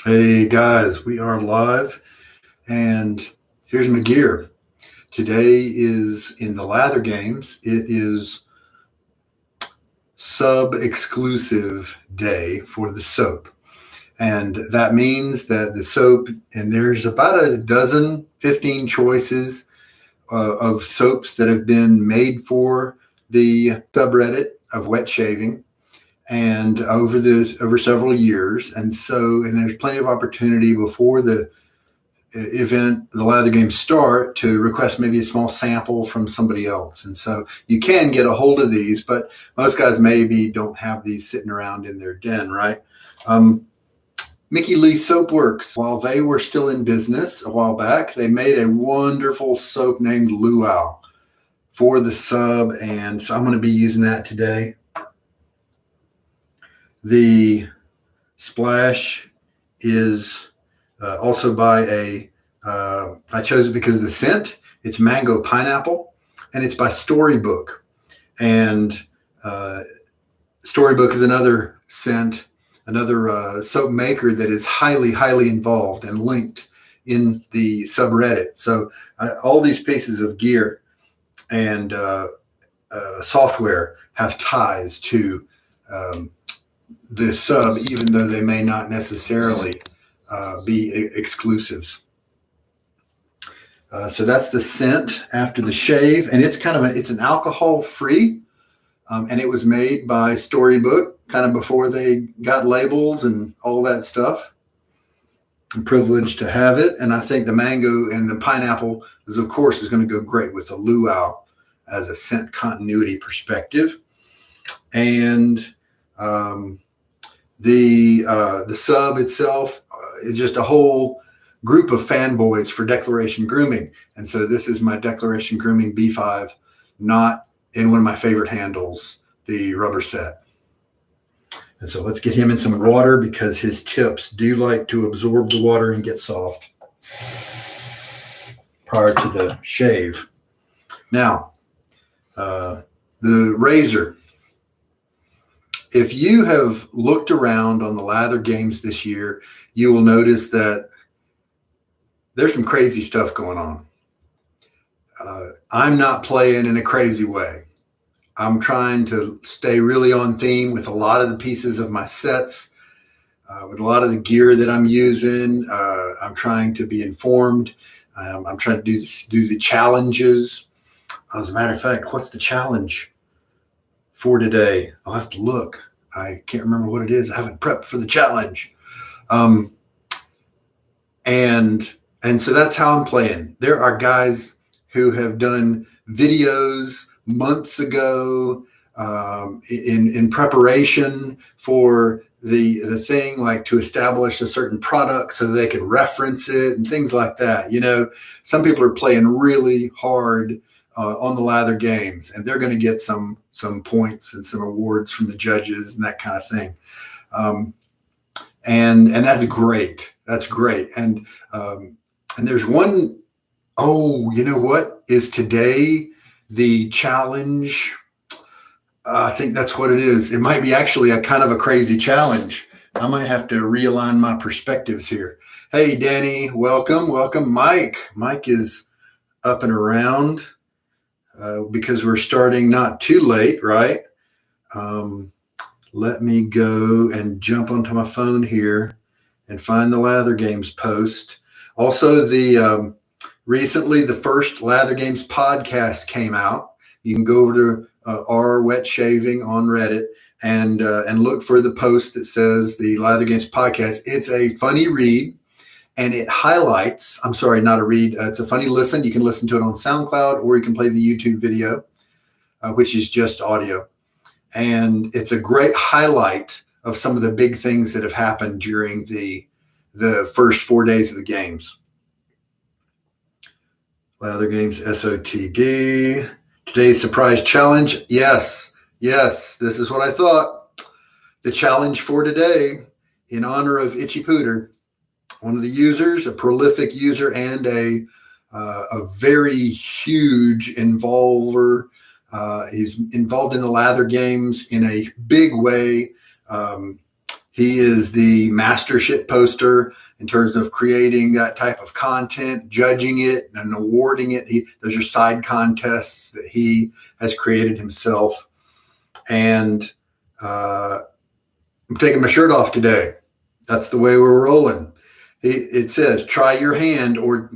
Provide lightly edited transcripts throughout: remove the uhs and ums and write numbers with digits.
Hey guys, we are live, and here's my gear. Today is in the Lather games. It is sub exclusive day for the soap. And that means that the soap, and there's about a dozen, 15 choices of soaps that have been made for the subreddit of wet shaving and over several years. And there's plenty of opportunity before the event, the Lather games start, to request maybe a small sample from somebody else. And so you can get a hold of these, but most guys maybe don't have these sitting around in their den, right? Mickey Lee Soapworks, while they were still in business a while back, they made a wonderful soap named Luau for the sub. And so I'm going to be using that today. The splash is also by I chose it because of the scent. It's mango pineapple, and it's by Storybook. And Storybook is another scent, another soap maker that is highly, highly involved and linked in the subreddit. So all these pieces of gear and software have ties to the sub, even though they may not necessarily be exclusives. So that's the scent after the shave, and it's an alcohol free, and it was made by Storybook kind of before they got labels and all that stuff. I'm privileged to have it, and I think the mango and the pineapple is going to go great with the luau as a scent continuity perspective. And the sub itself is just a whole group of fanboys for Declaration Grooming. And so this is my Declaration Grooming B5, not in one of my favorite handles, the rubber set. And so let's get him in some water because his tips do like to absorb the water and get soft prior to the shave. Now, the razor. If you have looked around on the Lather games this year, you will notice that there's some crazy stuff going on. I'm not playing in a crazy way. I'm trying to stay really on theme with a lot of the pieces of my sets, with a lot of the gear that I'm using. I'm trying to be informed. I'm trying to do the challenges. As a matter of fact, what's the challenge for today? I'll have to look. I can't remember what it is. I haven't prepped for the challenge. And so that's how I'm playing. There are guys who have done videos months ago in preparation for the thing, like to establish a certain product so they can reference it and things like that. You know, some people are playing really hard on the Lather games, and they're going to get some points and some awards from the judges and that kind of thing. And that's great. That's great. And there's one, you know what? Is today the challenge? I think that's what it is. It might be actually a kind of a crazy challenge. I might have to realign my perspectives here. Hey, Danny, welcome. Welcome, Mike. Mike is up and around because we're starting not too late, right? Let me go and jump onto my phone here and find the Lather Games post. Also, recently the first Lather Games podcast came out. You can go over to our wet shaving on Reddit and look for the post that says the Lather Games podcast. It's a funny read, and it highlights. I'm sorry, not a read. It's a funny listen. You can listen to it on SoundCloud, or you can play the YouTube video, which is just audio. And it's a great highlight of some of the big things that have happened during the first 4 days of the games. Lather Games SOTD. Today's surprise challenge. Yes, this is what I thought. The challenge for today, in honor of ItchyPooter, one of the users, a prolific user and a very huge involver. He's involved in the Lather games in a big way. He is the master shit poster in terms of creating that type of content, judging it, and awarding it. Those are side contests that he has created himself. And I'm taking my shirt off today. That's the way we're rolling. It says, try your hand, or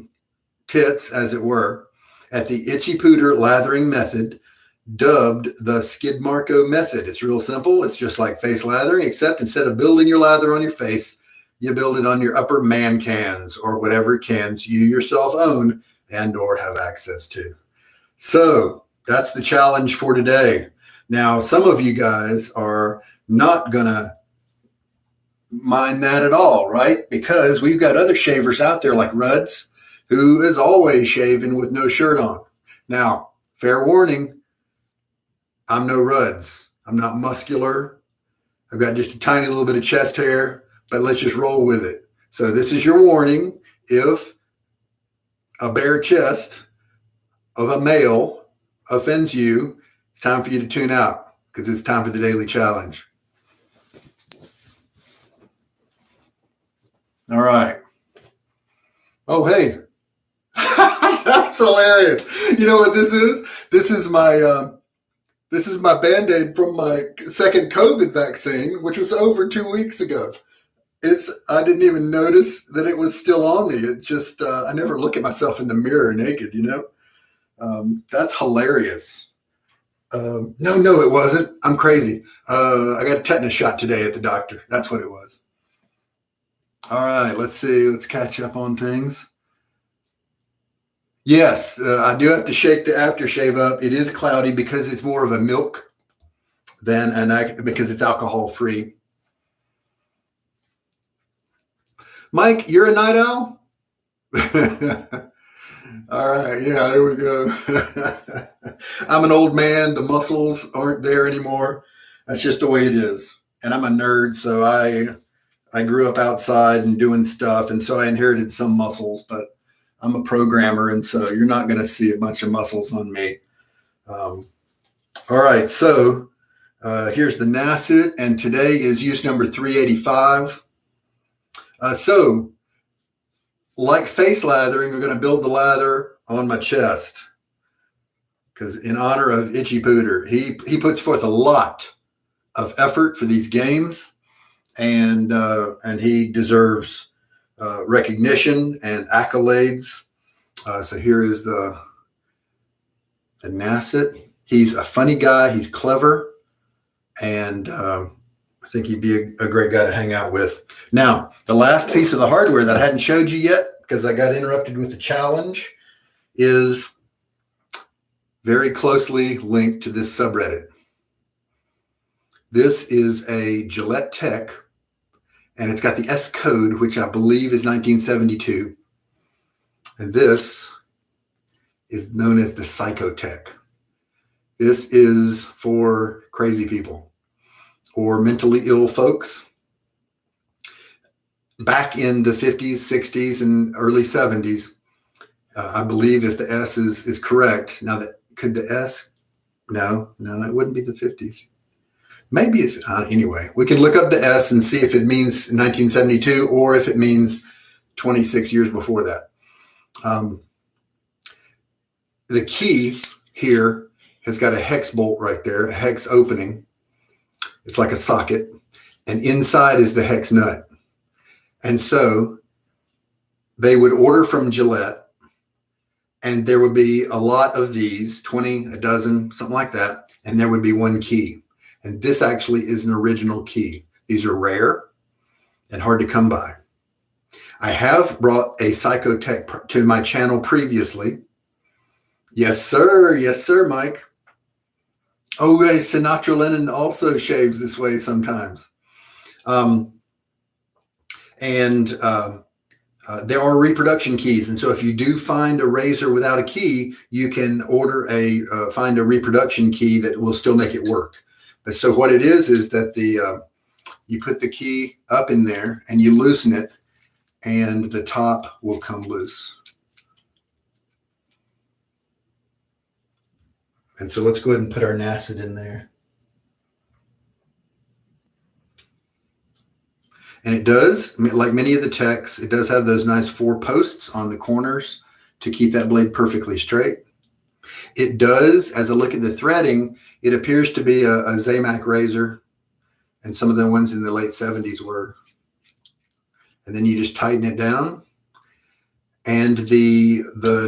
tits, as it were, at the ItchyPooter lathering method, dubbed the Skidmarko method. It's real simple. It's just like face lathering, except instead of building your lather on your face, you build it on your upper man cans, or whatever cans you yourself own and or have access to. So that's the challenge for today. Now, some of you guys are not going to mind that at all, right? Because we've got other shavers out there like Ruds, who is always shaving with no shirt on. Now, fair warning, I'm no Ruds. I'm not muscular. I've got just a tiny little bit of chest hair, but let's just roll with it. So this is your warning. If a bare chest of a male offends you, it's time for you to tune out, because it's time for the daily challenge. All right. Oh, hey. That's hilarious. You know what this is? This is my Band-Aid from my second COVID vaccine, which was over 2 weeks ago. I didn't even notice that it was still on me. It just, I never look at myself in the mirror naked, you know? That's hilarious. No, it wasn't. I'm crazy. I got a tetanus shot today at the doctor. That's what it was. All right, let's see. Let's catch up on things. Yes, I do have to shake the aftershave up. It is cloudy because it's more of a milk because it's alcohol free. Mike, you're a night owl? All right, yeah, there we go. I'm an old man. The muscles aren't there anymore. That's just the way it is. And I'm a nerd, so I grew up outside and doing stuff, and so I inherited some muscles, but I'm a programmer, and so you're not going to see a bunch of muscles on me. All right, so here's the NASIT, and today is use number 385. So, like face lathering, we're going to build the lather on my chest, because in honor of ItchyPooter, he puts forth a lot of effort for these games, and he deserves recognition and accolades. So here is the NASIT. He's a funny guy. He's clever, and I think he'd be a great guy to hang out with. Now, the last piece of the hardware that I hadn't showed you yet, because I got interrupted with the challenge, is very closely linked to this subreddit. This is a Gillette Tech, and it's got the S code, which I believe is 1972. And this is known as the Psychotech. This is for crazy people or mentally ill folks. Back in the 50s, 60s, and early 70s, I believe, if the S is correct. Now, could the S? No, it wouldn't be the 50s. Maybe anyway, we can look up the S and see if it means 1972 or if it means 26 years before that. The key here has got a hex bolt right there, a hex opening. It's like a socket, and inside is the hex nut. And so they would order from Gillette, and there would be a lot of these, 20, a dozen, something like that, and there would be one key. And this actually is an original key. These are rare and hard to come by. I have brought a Psychotech to my channel previously. Yes, sir. Yes, sir, Mike. Oh, Sinatra Lennon also shaves this way sometimes. There are reproduction keys. And so if you do find a razor without a key, you can find a reproduction key that will still make it work. But so what it is that you put the key up in there and you loosen it, and the top will come loose. And so let's go ahead and put our NASIT in there. And it does, like many of the techs, it does have those nice 4 posts on the corners to keep that blade perfectly straight. It does, as I look at the threading, it appears to be a Zamac razor, and some of the ones in the late 70s were. And then you just tighten it down. And the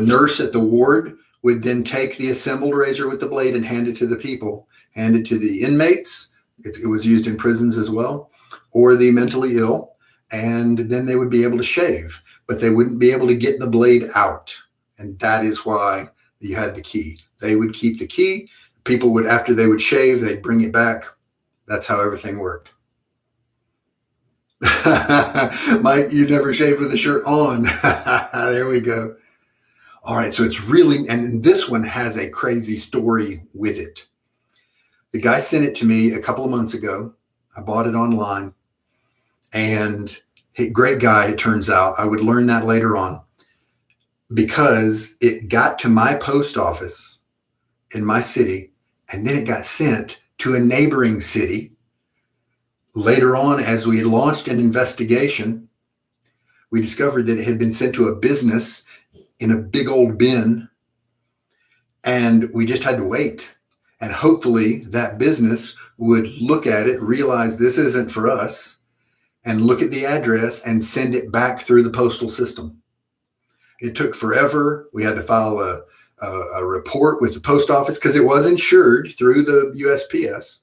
nurse at the ward would then take the assembled razor with the blade and hand it to the people, hand it to the inmates. It was used in prisons as well, or the mentally ill. And then they would be able to shave, but they wouldn't be able to get the blade out. And that is why you had the key. They would keep the key. People would, after they would shave, they'd bring it back. That's how everything worked. Mike, you never shaved with the shirt on. There we go. All right, so it's really, and this one has a crazy story with it. The guy sent it to me a couple of months ago. I bought it online, and great guy, it turns out. I would learn that later on, because it got to my post office in my city, and then it got sent to a neighboring city. Later on, as we launched an investigation, we discovered that it had been sent to a business in a big old bin, and we just had to wait. And hopefully that business would look at it, realize this isn't for us, and look at the address and send it back through the postal system. It took forever. We had to file a report with the post office because it was insured through the USPS.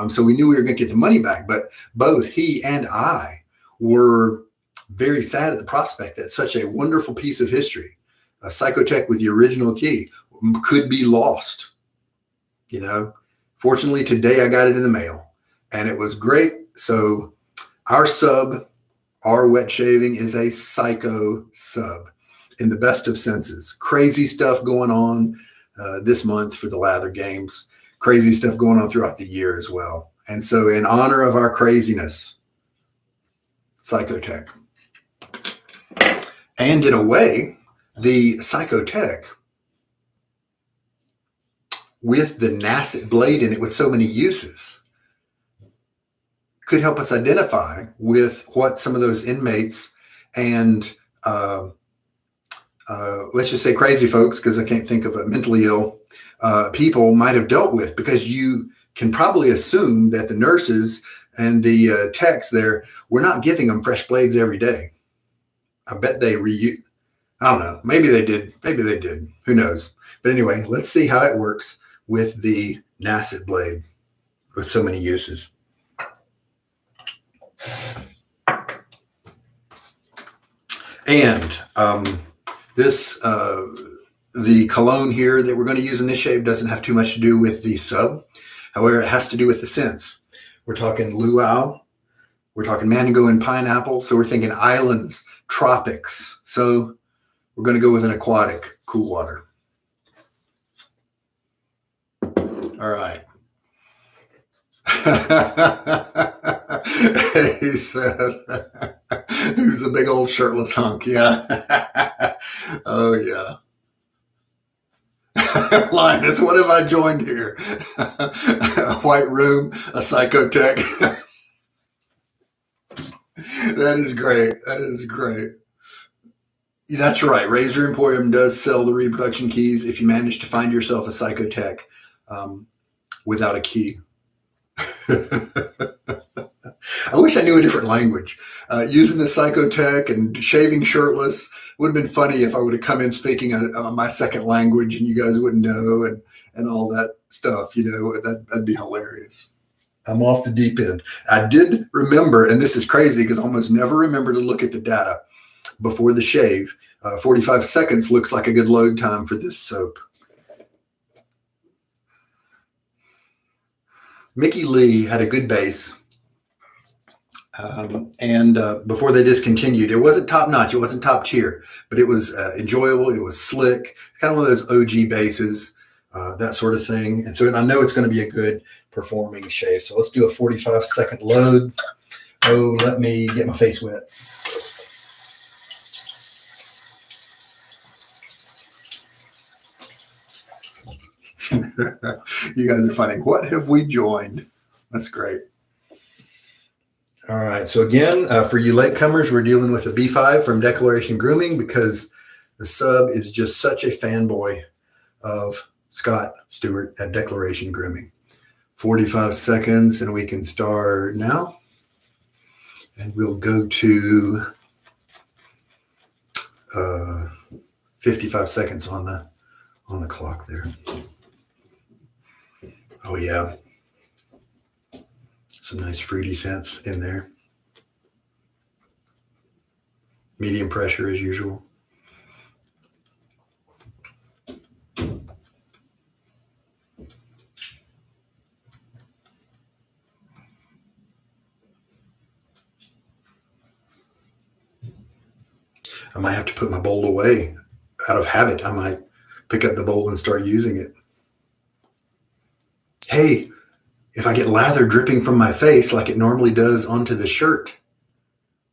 So we knew we were going to get the money back, but both he and I were very sad at the prospect that such a wonderful piece of history, a Psychotech with the original key, could be lost. You know, fortunately today I got it in the mail and it was great. So our sub, our wet shaving, is a psycho sub in the best of senses. Crazy stuff going on this month for the Lather games. Crazy stuff going on throughout the year as well. And so in honor of our craziness, Psychotech. And in a way, the Psychotech, with the Nasset blade in it with so many uses, could help us identify with what some of those inmates and let's just say crazy folks, because I can't think of a mentally ill people might have dealt with, because you can probably assume that the nurses and the techs there were not giving them fresh blades every day. I bet they I don't know. Maybe they did. Maybe they did. Who knows? But anyway, let's see how it works with the Nasset blade with so many uses. And the cologne here that we're going to use in this shave doesn't have too much to do with the sub. However, it has to do with the scents. We're talking luau. We're talking mango and pineapple. So we're thinking islands, tropics. So we're going to go with an aquatic cool water. All right. He said, who's a big old shirtless hunk? Yeah. Oh, yeah. Linus, what have I joined here? A white room, a Psychotech. That is great. That is great. That's right. Razor Emporium does sell the reproduction keys if you manage to find yourself a Psychotech without a key. I wish I knew a different language. Using the Psychotech and shaving shirtless would have been funny if I would have come in speaking my second language and you guys wouldn't know and all that stuff. You know, that'd be hilarious. I'm off the deep end. I did remember, and this is crazy because I almost never remember to look at the data before the shave. 45 seconds looks like a good load time for this soap. Mickey Lee had a good base. And before they discontinued, it wasn't top notch, it wasn't top tier, but it was enjoyable, it was slick, kind of one of those OG bases, that sort of thing. And so I know it's going to be a good performing shave. So let's do a 45-second load. Oh, let me get my face wet. You guys are funny. What have we joined? That's great. All right. So again, for you latecomers, we're dealing with a B5 from Declaration Grooming because the sub is just such a fanboy of Scott Stewart at Declaration Grooming. 45 seconds, and we can start now. And we'll go to 55 seconds on the clock there. Oh yeah. Some nice fruity scents in there. Medium pressure as usual. I might have to put my bowl away out of habit. I might pick up the bowl and start using it. Hey, if I get lather dripping from my face like it normally does onto the shirt,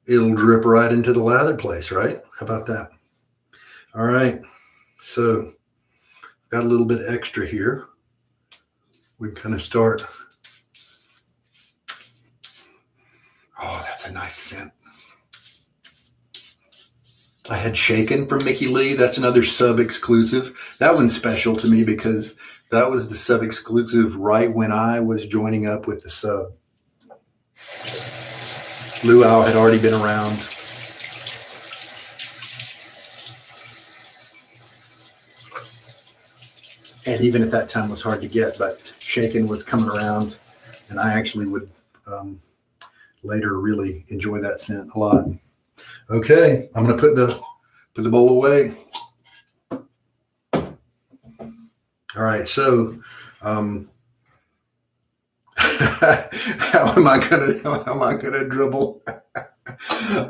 it'll drip right into the lather place, right? How about that? All right. So got a little bit extra here. We can kind of start. Oh, that's a nice scent. I had Shaken from Mickey Lee. That's another sub exclusive. That one's special to me because that was the sub exclusive right when I was joining up with the sub. Luau had already been around. And even at that time was hard to get, but Shaken was coming around, and I actually would later really enjoy that scent a lot. Okay, I'm going to put the bowl away. All right, so how am I gonna dribble?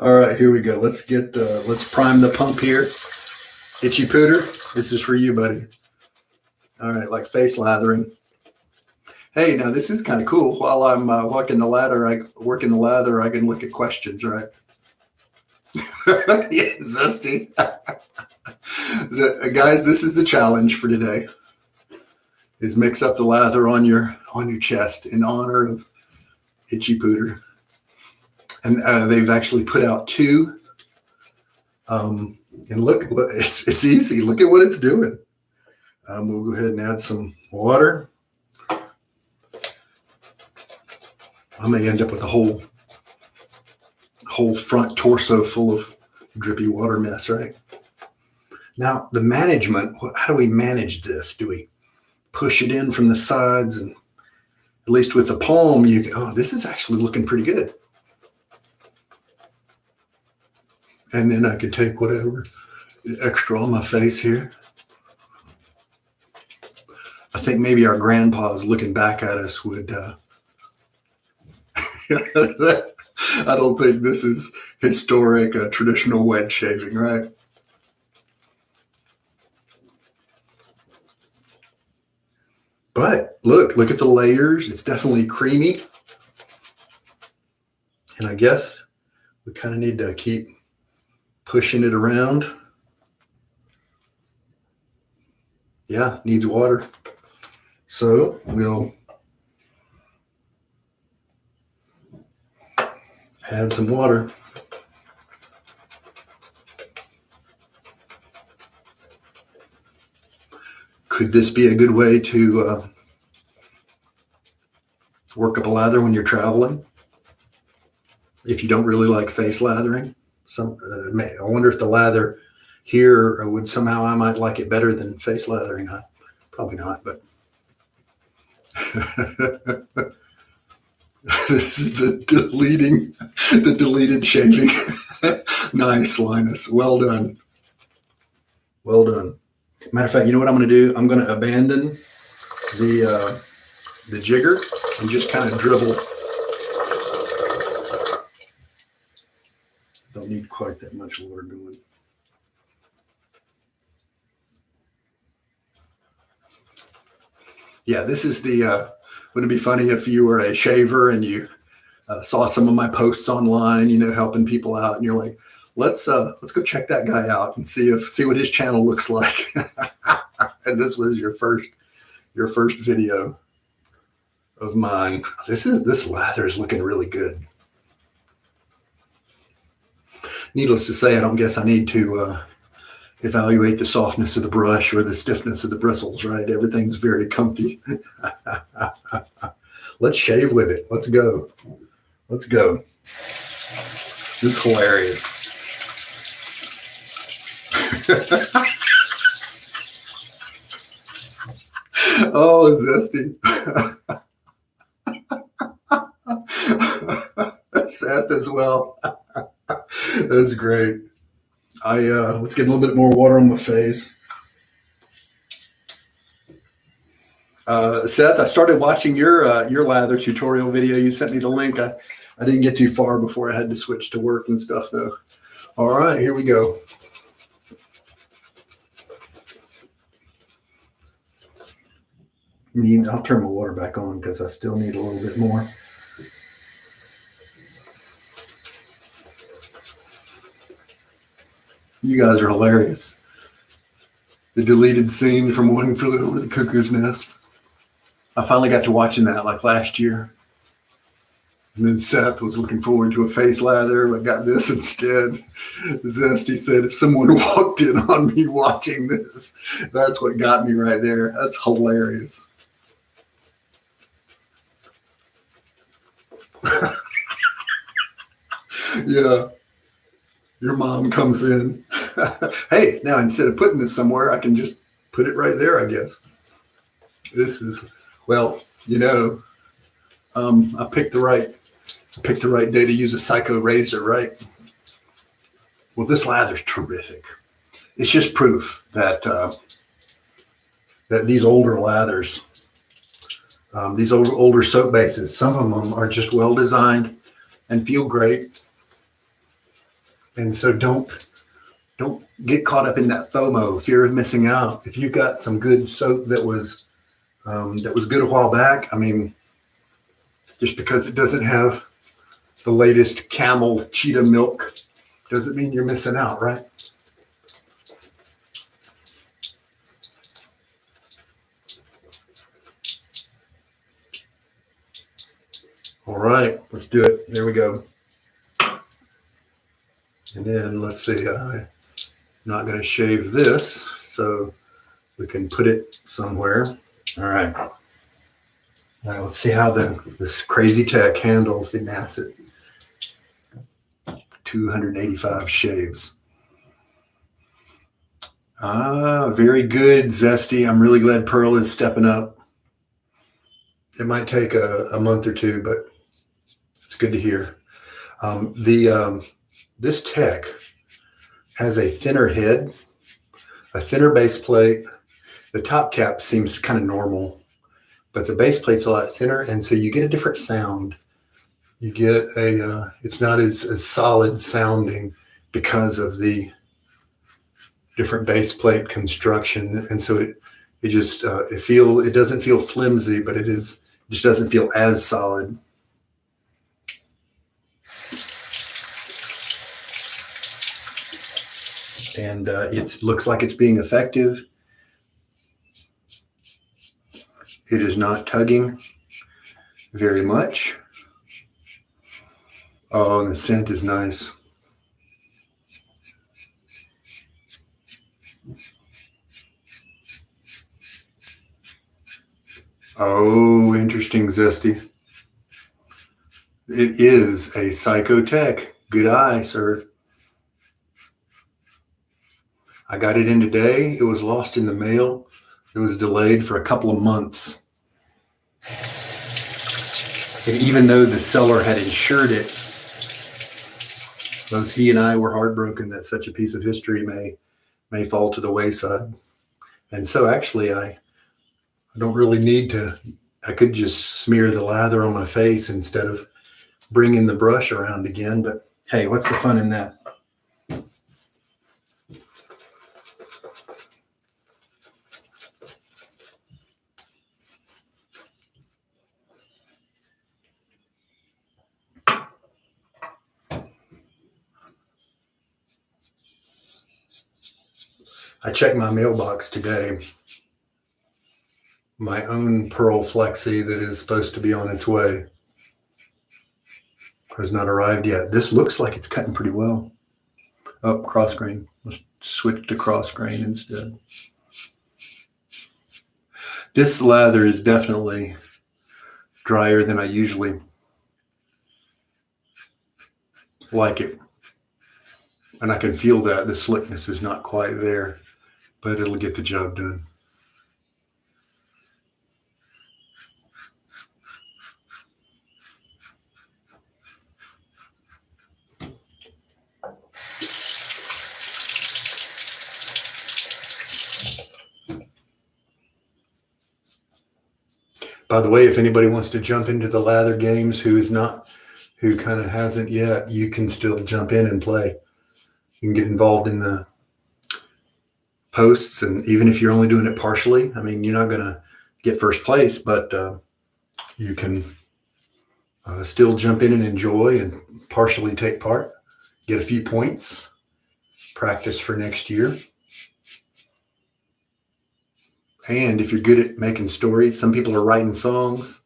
All right, here we go. Let's prime the pump here. ItchyPooter, this is for you, buddy. All right, like face lathering. Hey, now this is kind of cool. While I'm working the lather, I can look at questions, right? Yeah, zesty. So, guys, this is the challenge for today. Is mix up the lather on your chest in honor of ItchyPooter. And they've actually put out two. And look, it's easy. Look at what it's doing. We'll go ahead and add some water. I may end up with a whole front torso full of drippy water mess, right? Now, the management, how do we manage this? Do we push it in from the sides? And at least with the palm, this is actually looking pretty good. And then I can take whatever extra on my face here. I think maybe our grandpas looking back at us would, I don't think this is historic, traditional wedge shaving, right? But look at the layers. It's definitely creamy. And I guess we kind of need to keep pushing it around. Yeah, needs water. So we'll add some water. Could this be a good way to work up a lather when you're traveling? If you don't really like face lathering, I wonder if the lather here would somehow, I might like it better than face lathering. Probably not, but this is the deleted shaving. Nice, Linus. Well done. Well done. Matter of fact, you know what I'm going to do? I'm going to abandon the jigger and just kind of dribble. Don't need quite that much water going. Yeah, this is wouldn't it be funny if you were a shaver and you saw some of my posts online, helping people out, and you're like, let's go check that guy out and see what his channel looks like. And this was your first video of mine. This lather is looking really good. Needless to say, I don't guess I need to evaluate the softness of the brush or the stiffness of the bristles, right? Everything's very comfy. Let's shave with it. Let's go. Let's go. This is hilarious. Oh, zesty. Seth as well. That's great. Let's get a little bit more water on my face. Seth, I started watching your lather tutorial video. You sent me the link. I didn't get too far before I had to switch to work and stuff, though. All right, here we go. I'll turn my water back on because I still need a little bit more. You guys are hilarious. The deleted scene from One Flew Over the Cuckoo's Nest. I finally got to watching that like last year. And then Seth was looking forward to a face lather, but got this instead. Zesty said, if someone walked in on me watching this, that's what got me right there. That's hilarious. Yeah. Your mom comes in. Hey, now instead of putting this somewhere, I can just put it right there, I guess. This is, well, you know, I picked the right day to use a Psycho razor, right? Well, this lather's terrific. It's just proof that that these older lathers, these older soap bases, some of them are just well designed and feel great. And so don't get caught up in that FOMO, fear of missing out. If you've got some good soap that was good a while back, I mean, just because it doesn't have the latest camel cheetah milk doesn't mean you're missing out, right? All right, let's do it. There we go. And then let's see, I'm not going to shave this, so we can put it somewhere. All right. All right, let's see how this crazy tech handles the acid. 285 shaves. Very good, Zesty. I'm really glad Pearl is stepping up. It might take a month or two, but it's good to hear. This tech has a thinner head, a thinner base plate. The top cap seems kind of normal, but the base plate's a lot thinner, and so you get a different sound. You get it's not as solid sounding because of the different base plate construction, and so it doesn't feel flimsy, but it just doesn't feel as solid. And it looks like it's being effective. It is not tugging very much. Oh, and the scent is nice. Oh, interesting, Zesty. It is a Psychotech. Good eye, sir. I got it in today. It was lost in the mail. It was delayed for a couple of months. And even though the seller had insured it, both he and I were heartbroken that such a piece of history may fall to the wayside. And so actually I don't really need to, I could just smear the lather on my face instead of bringing the brush around again. But hey, what's the fun in that? I checked my mailbox today. My own Pearl Flexi that is supposed to be on its way has not arrived yet. This looks like it's cutting pretty well. Oh, cross grain. Let's switch to cross grain instead. This lather is definitely drier than I usually like it. And I can feel that the slickness is not quite there, but it'll get the job done. By the way, if anybody wants to jump into the lather games who kind of hasn't yet, you can still jump in and play. You can get involved in the posts, and even if you're only doing it partially, I mean, you're not going to get first place, but you can still jump in and enjoy and partially take part, get a few points, practice for next year. And if you're good at making stories, some people are writing songs.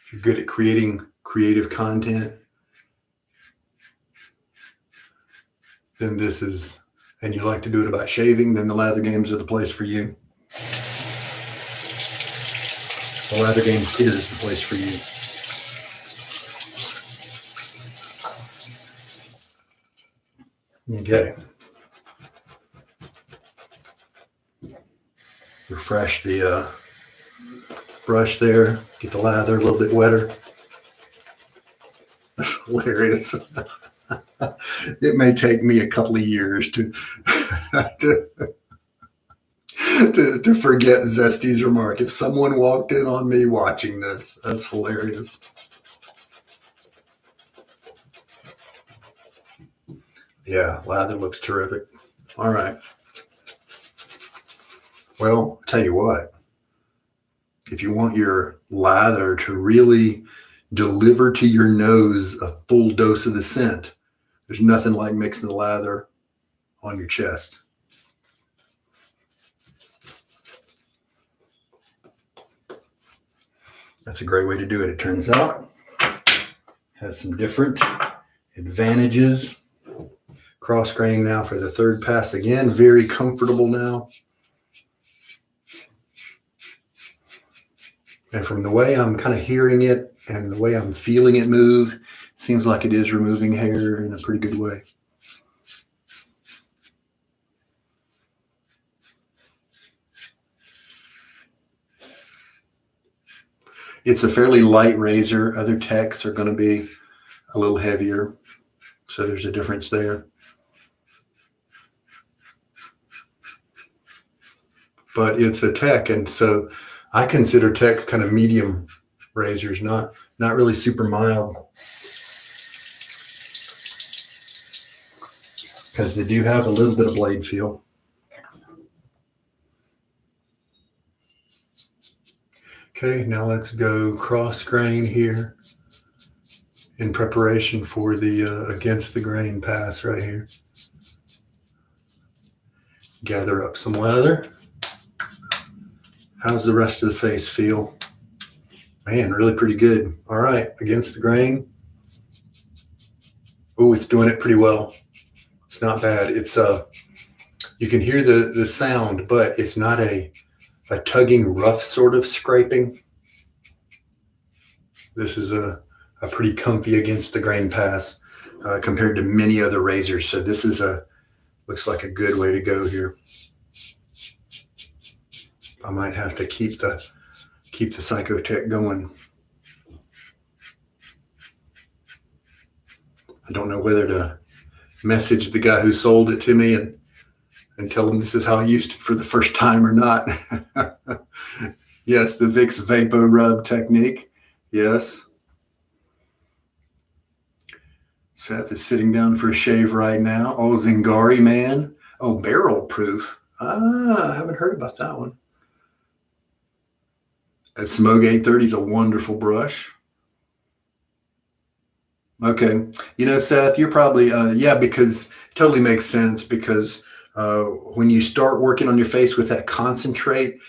If you're good at creating creative content, then and you like to do it about shaving, then the lather games are the place for you. The lather games is the place for you. Okay. Refresh the brush there. Get the lather a little bit wetter. Hilarious. It may take me a couple of years to forget Zesty's remark. If someone walked in on me watching this, that's hilarious. Yeah, lather looks terrific. All right. Well, I'll tell you what. If you want your lather to really deliver to your nose a full dose of the scent, there's nothing like mixing the lather on your chest. That's a great way to do it, it turns out. Has some different advantages. Cross grain now for the third pass again. Very comfortable now. And from the way I'm kind of hearing it and the way I'm feeling it move, seems like it is removing hair in a pretty good way. It's a fairly light razor. Other techs are going to be a little heavier. So there's a difference there. But it's a tech, and so I consider techs kind of medium razors, not really super mild, because they do have a little bit of blade feel. Okay, now let's go cross grain here in preparation for the against the grain pass right here. Gather up some lather. How's the rest of the face feel? Man, really pretty good. All right, against the grain. Oh, it's doing it pretty well. It's not bad. It's you can hear the sound, but it's not a tugging, rough sort of scraping. This is a pretty comfy against the grain pass compared to many other razors. So this is looks like a good way to go here. I might have to keep the Psychotech going. I don't know whether to message the guy who sold it to me and tell him this is how I used it for the first time or not. Yes, the Vicks Vapo Rub technique. Yes. Seth is sitting down for a shave right now. Oh, Zingari man. Oh, barrel proof. I haven't heard about that one. A Smoke 830 is a wonderful brush. Okay. You know, Seth, you're probably, yeah, because it totally makes sense, because when you start working on your face with that concentrate,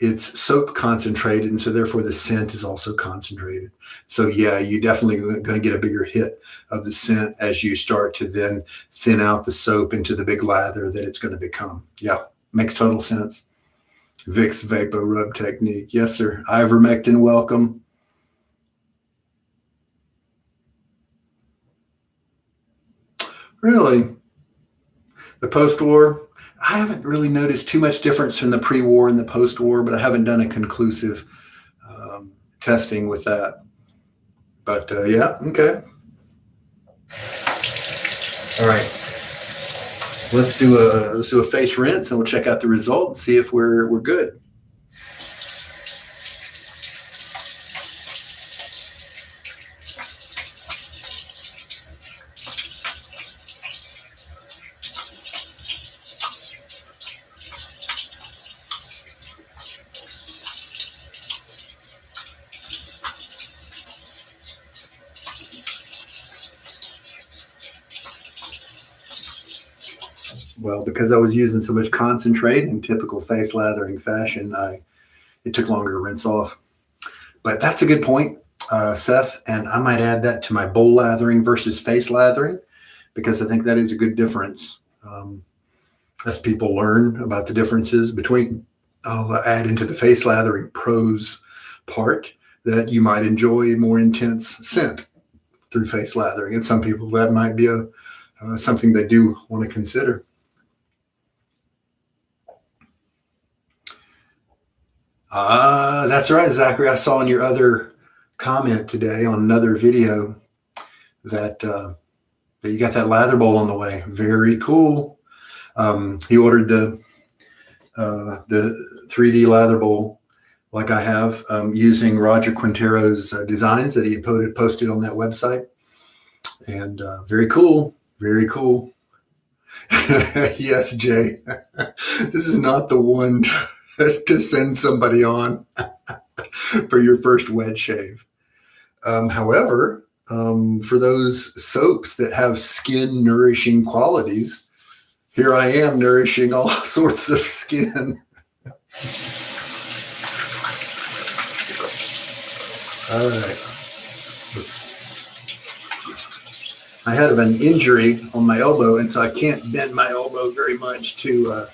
it's soap concentrated, and so therefore the scent is also concentrated. So yeah, you definitely going to get a bigger hit of the scent as you start to then thin out the soap into the big lather that it's going to become. Yeah, makes total sense. Vicks Vapor Rub Technique. Yes, sir. Ivermectin, welcome. Really? The post-war? I haven't really noticed too much difference from the pre-war and the post-war, but I haven't done a conclusive testing with that. But yeah, okay. All right. Let's do a face rinse, and we'll check out the result and see if we're good. Well, because I was using so much concentrate in typical face lathering fashion, it took longer to rinse off. But that's a good point, Seth, and I might add that to my bowl lathering versus face lathering, because I think that is a good difference. As people learn about the differences between, I'll add into the face lathering pros part that you might enjoy more intense scent through face lathering. And some people, that might be something they do want to consider. That's right, Zachary. I saw in your other comment today on another video that you got that lather bowl on the way. Very cool. He ordered the 3D lather bowl like I have, using Roger Quintero's designs that he had posted on that website. And very cool. Very cool. Yes, Jay. This is not the one to send somebody on for your first wet shave. However, for those soaps that have skin nourishing qualities, here I am nourishing all sorts of skin. All right. I had an injury on my elbow, and so I can't bend my elbow very much to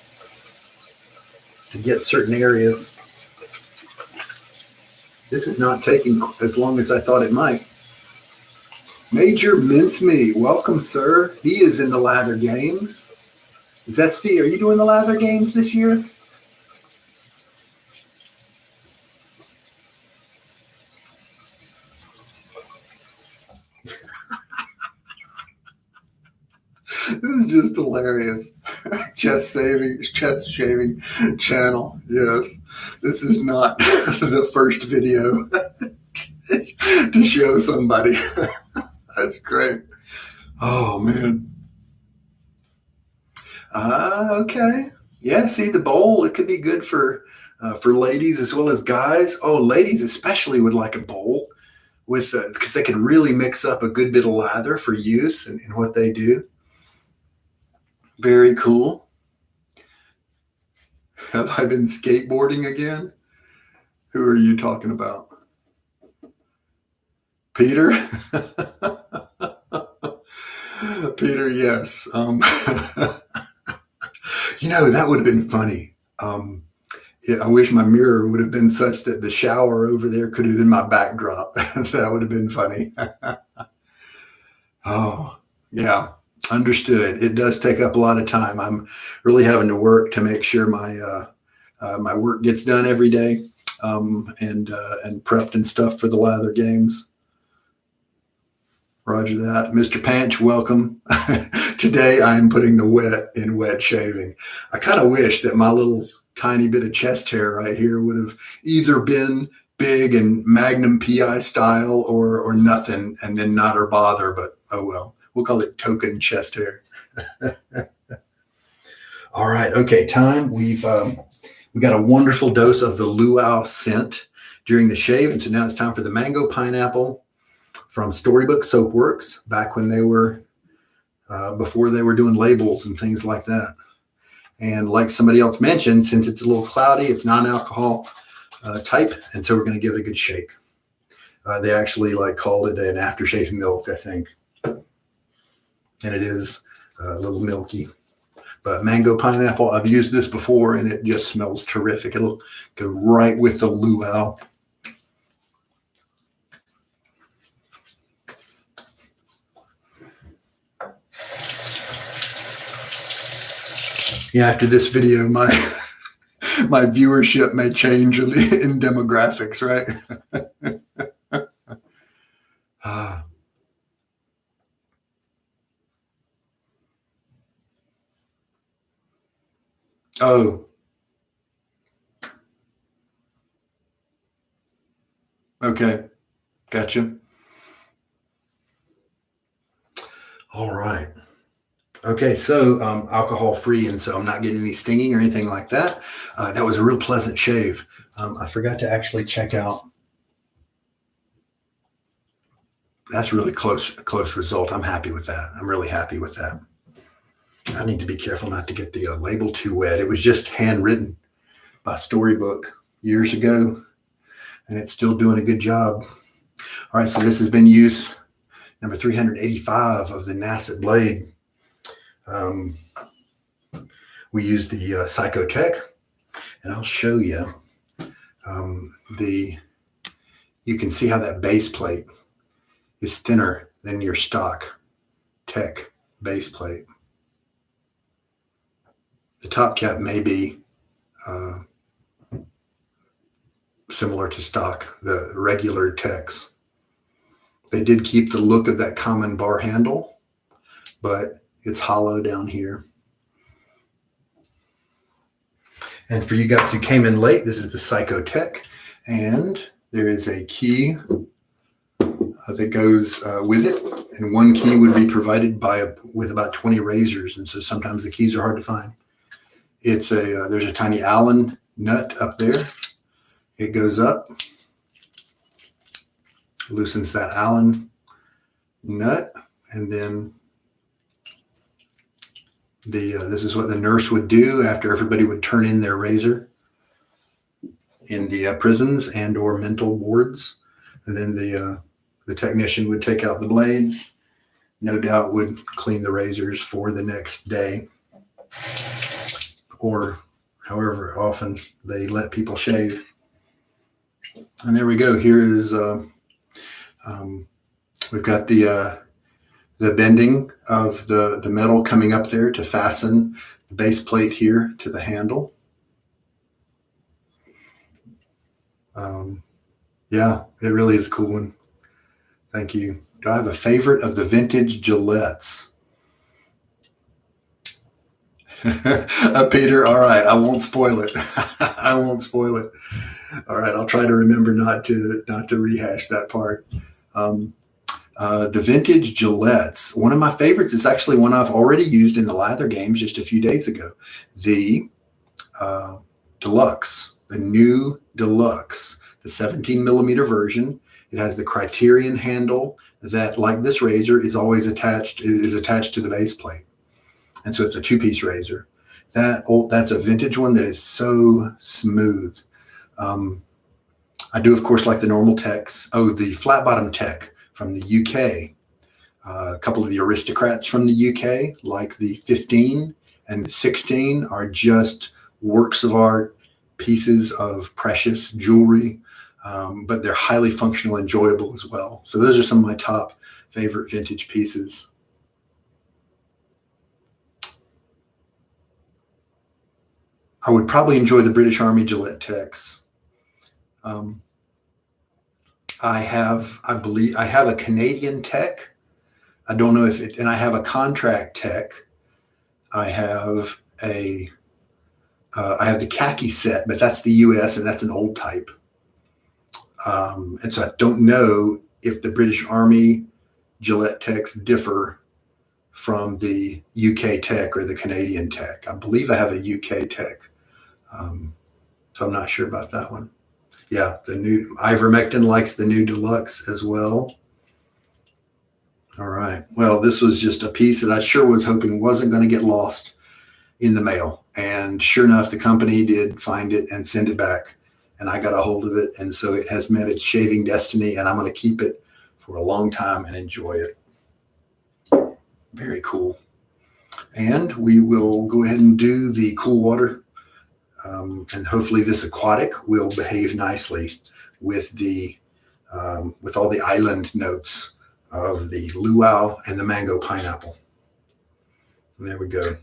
get certain areas. This is not taking as long as I thought it might. Major Mincemeat, welcome, sir. He is in the lather games. Zesty, are you doing the lather games this year? This is just hilarious. Chest shaving channel. Yes, this is not the first video to show somebody. That's great. Oh man. Okay. Yeah. See, the bowl, it could be good for ladies as well as guys. Oh, ladies especially would like a bowl with because they can really mix up a good bit of lather for use in what they do. Very cool. Have I been skateboarding again? Who are you talking about? Peter? Peter, yes. That would have been funny. I wish my mirror would have been such that the shower over there could have been my backdrop. That would have been funny. Oh, yeah. Understood. It does take up a lot of time. I'm really having to work to make sure my my work gets done every day, and prepped and stuff for the lather games. Roger that. Mr. Panch, welcome. Today I'm putting the wet in wet shaving. I kind of wish that my little tiny bit of chest hair right here would have either been big and Magnum PI style or nothing, and then not or bother, but oh well. We'll call it token chest hair. All right. Okay. Time. We got a wonderful dose of the luau scent during the shave. And so now it's time for the mango pineapple from Storybook Soapworks, back when they were, before they were doing labels and things like that. And like somebody else mentioned, since it's a little cloudy, it's non-alcohol type. And so we're going to give it a good shake. They actually called it an aftershave milk, I think. And it is a little milky. But mango pineapple, I've used this before and it just smells terrific. It'll go right with the luau. Yeah, after this video, my viewership may change in demographics, right? Oh. Okay. Gotcha. All right. Okay, so alcohol free, and so I'm not getting any stinging or anything like that. That was a real pleasant shave. I forgot to actually check out. That's really close result. I'm happy with that. I'm really happy with that. I need to be careful not to get the label too wet. It was just handwritten by Storybook years ago, and it's still doing a good job. All right, so this has been use number 385 of the Nasset blade. We use the Psychotech, and I'll show you you can see how that base plate is thinner than your stock Tech base plate. The top cap may be similar to stock, the regular Techs. They did keep the look of that common bar handle, but it's hollow down here. And for you guys who came in late, this is the Psychotech, and there is a key that goes with it, and one key would be provided with about 20 razors, and so sometimes the keys are hard to find. It's there's a tiny Allen nut up there. It goes up, loosens that Allen nut, and then this is what the nurse would do after everybody would turn in their razor in the prisons and or mental wards, and then the technician would take out the blades, no doubt would clean the razors for the next day, or however often they let people shave. And there we go. Here is we've got the bending of the metal coming up there to fasten the base plate here to the handle. Yeah, it really is a cool one. Thank you. Do I have a favorite of the vintage Gillettes? Peter, all right, I won't spoil it. I won't spoil it. All right, I'll try to remember not to rehash that part. The vintage Gillettes, one of my favorites is actually one I've already used in the Lather games just a few days ago. The Deluxe, the new Deluxe, the 17 millimeter version. It has the Criterion handle that, like this razor, is always attached to the base plate. And so it's a two-piece razor. That's a vintage one that is so smooth. I do, of course, like the normal Techs. Oh, the flat bottom Tech from the UK. A couple of the aristocrats from the UK, like the 15 and the 16, are just works of art, pieces of precious jewelry, but they're highly functional, enjoyable as well. So those are some of my top favorite vintage pieces. I would probably enjoy the British Army Gillette Techs. I believe I have a Canadian Tech. I don't know if it, and I have a contract Tech. I have the khaki set, but that's the US and that's an old type. And so I don't know if the British Army Gillette Techs differ from the UK Tech or the Canadian Tech. I believe I have a UK Tech. So I'm not sure about that one. Yeah, the new Ivermectin likes the new Deluxe as well. All right. Well, this was just a piece that I sure was hoping wasn't going to get lost in the mail. And sure enough, the company did find it and send it back. And I got a hold of it. And so it has met its shaving destiny, and I'm going to keep it for a long time and enjoy it. Very cool. And we will go ahead and do the cool water. And hopefully this aquatic will behave nicely with with all the island notes of the luau and the mango pineapple. And there we go.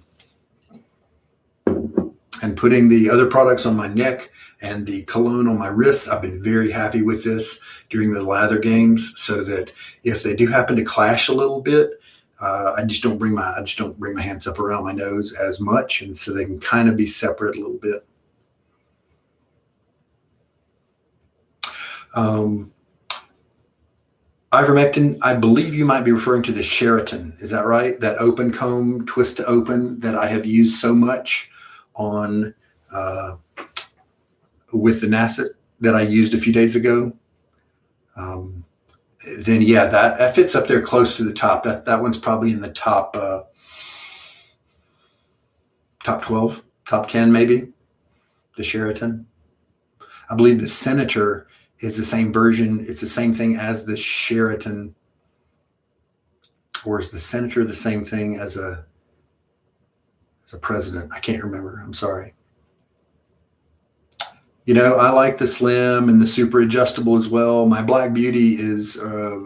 And putting the other products on my neck and the cologne on my wrists, I've been very happy with this during the lather games, so that if they do happen to clash a little bit, I just don't bring my hands up around my nose as much, and so they can kind of be separate a little bit. Ivermectin, I believe you might be referring to the Sheraton. Is that right? That open comb, twist to open that I have used so much on with the Nasset that I used a few days ago. Then yeah, that fits up there close to the top. That one's probably in the top 12, top 10 maybe. The Sheraton. I believe the Senator is the same version. It's the same thing as the Sheraton. Or is the Senator the same thing as a president? I can't remember. I'm sorry. You know, I like the slim and the super adjustable as well. My Black Beauty is a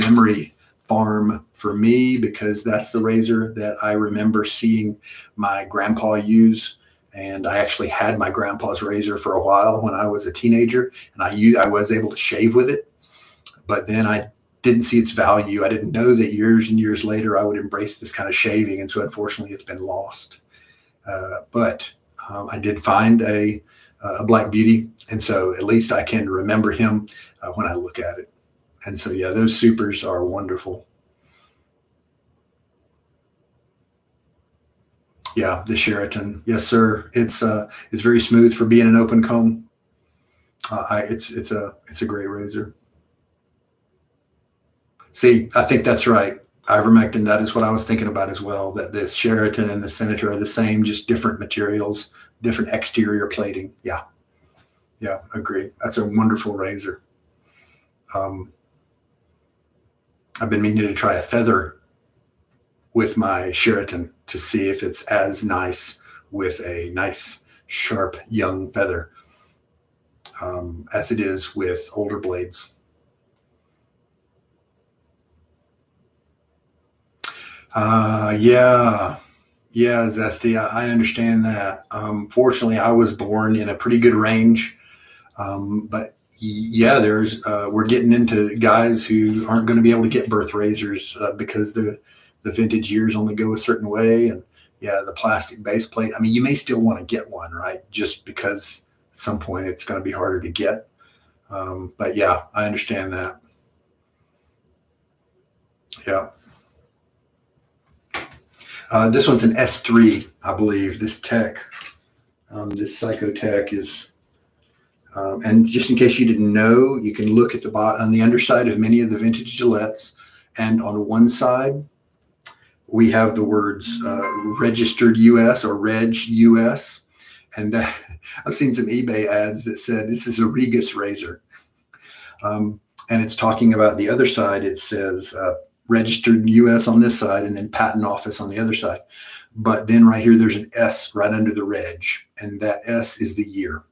memory farm for me, because that's the razor that I remember seeing my grandpa use. And I actually had my grandpa's razor for a while when I was a teenager, and I was able to shave with it. But then I didn't see its value. I didn't know that years and years later I would embrace this kind of shaving. And so unfortunately it's been lost. But I did find a Black Beauty. And so at least I can remember him when I look at it. And so, yeah, those supers are wonderful. Yeah, the Sheraton. Yes, sir. It's very smooth for being an open comb. It's a great razor. See, I think that's right. Ivermectin, that is what I was thinking about as well, that the Sheraton and the Senator are the same, just different materials, different exterior plating. Yeah. Yeah, agree. That's a wonderful razor. I've been meaning to try a feather with my Sheraton to see if it's as nice with a nice, sharp, young feather as it is with older blades. Yeah, Zesty, I understand that. Fortunately, I was born in a pretty good range, but yeah, we're getting into guys who aren't going to be able to get birth razors because the vintage years only go a certain way, and yeah, the plastic base plate. I mean, you may still want to get one, right? Just because at some point it's going to be harder to get. But yeah, I understand that. Yeah. This one's an S3, I believe. This tech, this Psychotech is, and just in case you didn't know, you can look at the on the underside of many of the vintage Gillettes, and on one side we have the words registered US or Reg US, and I've seen some eBay ads that said this is a Regus razor, and it's talking about the other side. It says registered US on this side and then patent office on the other side. But then right here, there's an S right under the reg, and that S is the year.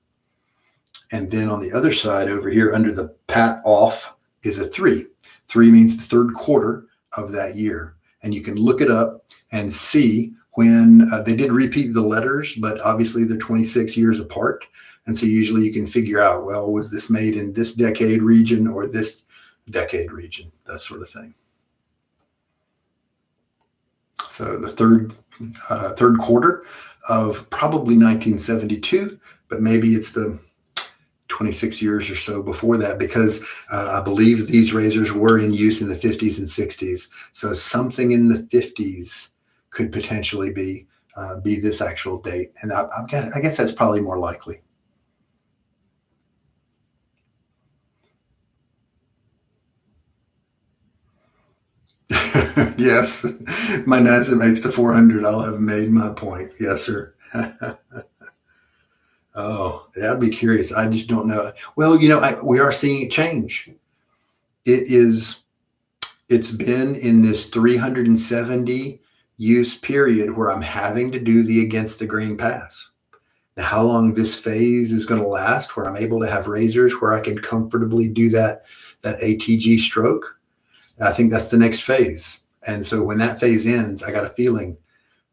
And then on the other side over here under the pat off is a 3. 3 means the third quarter of that year. And you can look it up and see when they did repeat the letters, but obviously they're 26 years apart. And so usually you can figure out, well, was this made in this decade region or this decade region, that sort of thing. So the third quarter of probably 1972, but maybe it's the 26 years or so before that, because I believe these razors were in use in the 50s and 60s. So something in the 50s could potentially be this actual date, and I guess that's probably more likely. Yes, my NASA makes to 400. I'll have made my point. Yes, sir. Oh, I'd be curious. I just don't know. Well, we are seeing it change. It's been in this 370 use period where I'm having to do the against the grain pass. Now, how long this phase is going to last, where I'm able to have razors where I can comfortably do that ATG stroke, I think that's the next phase. And so when that phase ends, I got a feeling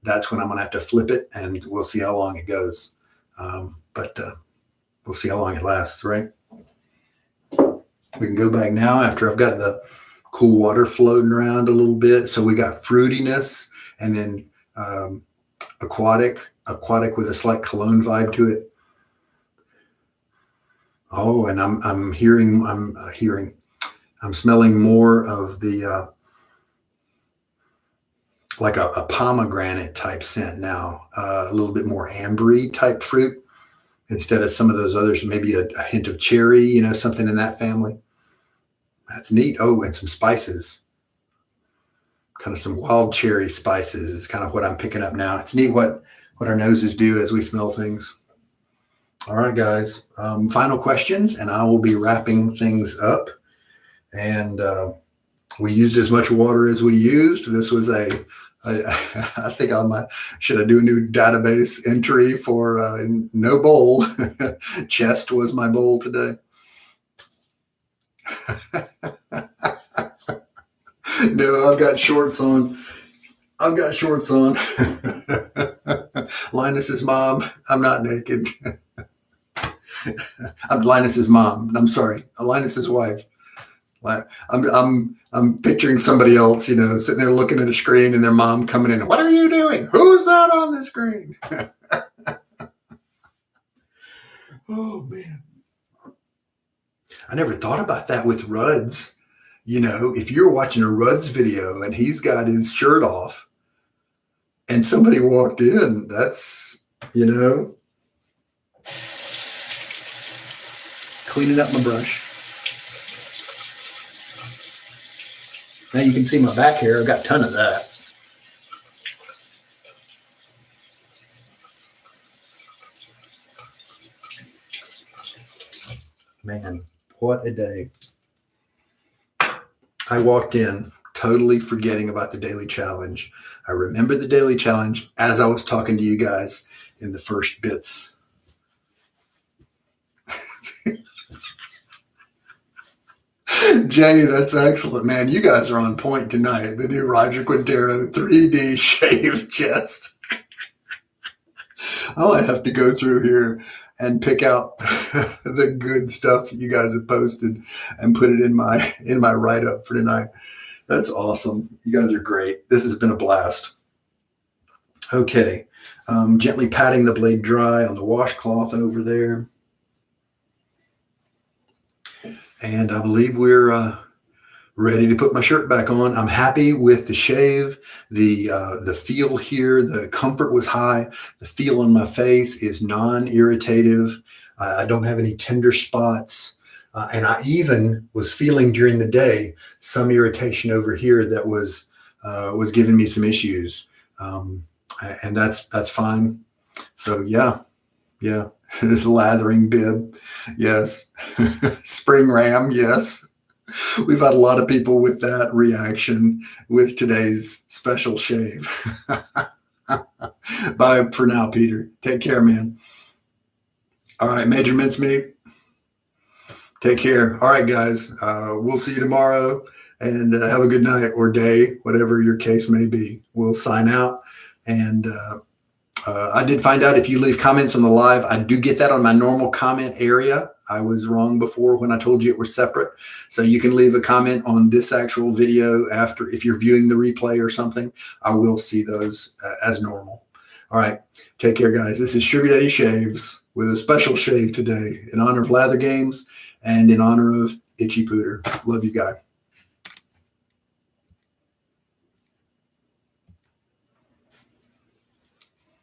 that's when I'm going to have to flip it, and we'll see how long it goes. But we'll see how long it lasts, right? We can go back now after I've got the cool water floating around a little bit. So we got fruitiness, and then aquatic with a slight cologne vibe to it. Oh, and I'm smelling more of the like a pomegranate type scent now, a little bit more ambery type fruit instead of some of those others, maybe a hint of cherry, something in that family. That's neat. Oh, and some spices, kind of some wild cherry spices is kind of what I'm picking up now. It's neat what our noses do as we smell things. All right, guys. Final questions, and I will be wrapping things up. And we used as much water as we used. This was I think should I do a new database entry for no bowl. Chest was my bowl today. No, I've got shorts on. Linus's mom. I'm not naked. I'm Linus's mom. I'm sorry, Linus's wife. I'm picturing somebody else, sitting there looking at a screen and their mom coming in. What are you doing? Who's that on the screen? Oh man. I never thought about that with Rudd's. If you're watching a Rudd's video and he's got his shirt off and somebody walked in, that's, cleaning up my brush. Now you can see my back hair. I've got a ton of that. Man, what a day. I walked in totally forgetting about the daily challenge. I remember the daily challenge as I was talking to you guys in the first bits. Jay, that's excellent, man. You guys are on point tonight. The new Roger Quintero 3D shave chest. I might have to go through here and pick out the good stuff that you guys have posted and put it in my write-up for tonight. That's awesome. You guys are great. This has been a blast. Okay. Gently patting the blade dry on the washcloth over there. And I believe we're ready to put my shirt back on. I'm happy with the shave. The feel here, the comfort was high. The feel on my face is non-irritative. I don't have any tender spots. And I even was feeling during the day some irritation over here that was giving me some issues. And that's fine. So yeah. Lathering bib. Yes. Spring ram. Yes. We've had a lot of people with that reaction with today's special shave. Bye for now, Peter. Take care, man. All right, Major Mincemeat. Take care. All right, guys. We'll see you tomorrow, and have a good night or day, whatever your case may be. We'll sign out. And I did find out if you leave comments on the live, I do get that on my normal comment area. I was wrong before when I told you it was separate. So you can leave a comment on this actual video after, if you're viewing the replay or something. I will see those as normal. All right. Take care, guys. This is Sugar Daddy Shaves with a special shave today in honor of Lather Games and in honor of ItchyPooter. Love you, guys.